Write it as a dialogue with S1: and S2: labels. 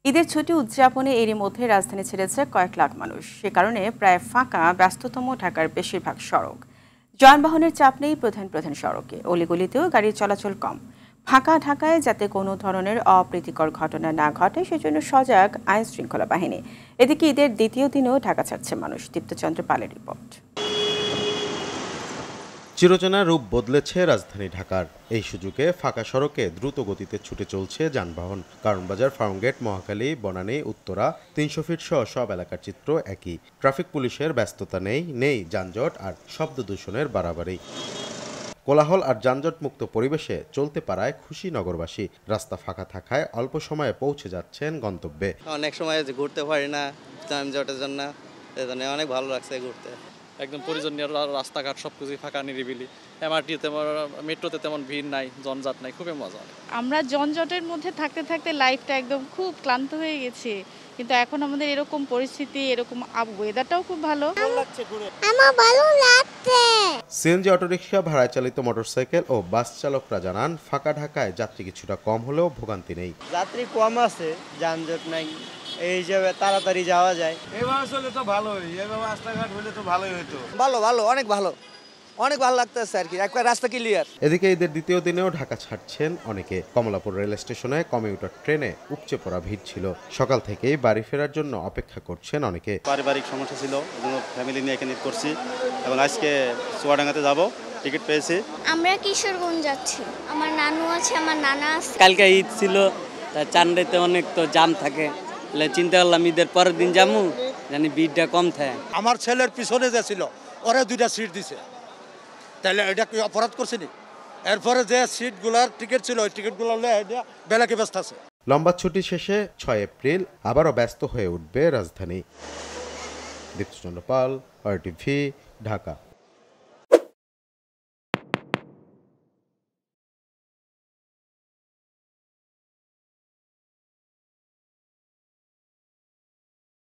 S1: ঈদের ছুটি উদযাপনে এরই মধ্যে রাজধানী ছেড়েছে কয়েক লাখ মানুষ। সে কারণে প্রায় ফাঁকা ব্যস্ততম ঢাকার বেশিরভাগ সড়ক। যানবাহনের চাপ নেই প্রধান প্রধান সড়কে, অলিগলিতেও গাড়ির চলাচল কম। ফাঁকা ঢাকায় যাতে কোনো ধরনের অপ্রীতিকর ঘটনা না ঘটে সেজন্য সজাগ আইন শৃঙ্খলা বাহিনী। এদিকে ঈদের দ্বিতীয় দিনেও ঢাকা ছাড়ছে মানুষ। দীপ্তচন্দ্র পালের রিপোর্ট।
S2: চিরচেনা রূপ বদলেছে রাজধানী ঢাকার। এই সুযোগে ফাঁকা সড়কে দ্রুত গতিতে ছুটে চলছে যানবাহন। কারণবাজার, ফার্মগেট, মহাখালী, বনানী, উত্তরা, ৩০০ ফিট সহ সব এলাকার চিত্র একই। ট্রাফিক পুলিশের ব্যস্ততা নেই যানজট আর শব্দ দূষণের বাড়াবাড়ি। কোলাহল আর যানজট মুক্ত পরিবেশে চলতে পারায় খুশি নগরবাসী। রাস্তা ফাঁকা থাকায় অল্প সময়ে পৌঁছে যাচ্ছেন গন্তব্যে।
S3: অনেক সময় ঘুরতে পারি না যানজটের জন্য, এজন্য অনেক ভালো লাগছে ঘুরতে।
S4: একদম প্রয়োজনীয় রাস্তাঘাট সবকিছু ফাঁকা নিরিবিলি। এমআরটিতে মেট্রোতে তেমন ভিড় নাই, জনজট নাই, খুবই মজা।
S5: আমরা জনজটের মধ্যে থাকতে থাকতে লাইফটা একদম খুব ক্লান্ত হয়ে গেছে, কিন্তু এখন আমাদের এরকম পরিস্থিতি, এরকম ওয়েদারটাও খুব ভালো লাগছে।
S6: আমার ভালো লাগছে।
S2: সিএনজি, অটোরিকশা, ভাড়ায় চালিত মোটরসাইকেল ও বাস চালকরা জানান, ফাঁকা ঢাকায় যাত্রী কিছুটা কম হলেও ভোগান্তি নেই।
S3: যাত্রী কম আছে, যানজট নাই, এই হিসাবে তাড়াতাড়ি যাওয়া যায়।
S7: এবার আসলে তো ভালোই, এভাবে রাস্তাঘাট হলে তো ভালোই হতো।
S3: ভালো অনেক ভালো লাগতেছে আর কি, একবার রাস্তা ক্লিয়ার।
S2: এদিকে ঈদের দ্বিতীয় দিনেও ঢাকা ছাড়ছেন অনেকে। কমলাপুর রেল স্টেশনে কমিউটার ট্রেনে উপচে পড়া ভিড় ছিল। সকাল থেকেই বাড়ি ফেরার জন্য অপেক্ষা করছেন অনেকে।
S8: পারিবারিক সমস্যা ছিল, এজন্য ফ্যামিলি নিয়ে এখানে করছি এবং আজকে চুয়াডাঙ্গাতে যাব, টিকিট পেয়েছি।
S6: আমরা কিশোরগঞ্জ যাচ্ছি, আমার নানু আছে, আমার নানা আছে।
S9: কালকে ঈদ ছিল, তা চান্ডেতে অনেক তো জাম থাকে, চিন্তা করলাম ঈদের পরের দিন যাবো, জানি ভিড়টা কম থাকে।
S7: আমার ছেলের পিছনে যে ছিল ওরা 2টা সিট দিছে, তাহলে এটা কি অপরাধ করছে নি? এরপরে যে সিটগুলার টিকিট ছিল ওই টিকিটগুলো বেলাকে ব্যস্ত আছে।
S2: লম্বা ছুটি শেষে 6 এপ্রিল আবারও ব্যস্ত হয়ে উঠবে রাজধানী। দীপ্তচন্দ্র পাল, RTV, ঢাকা।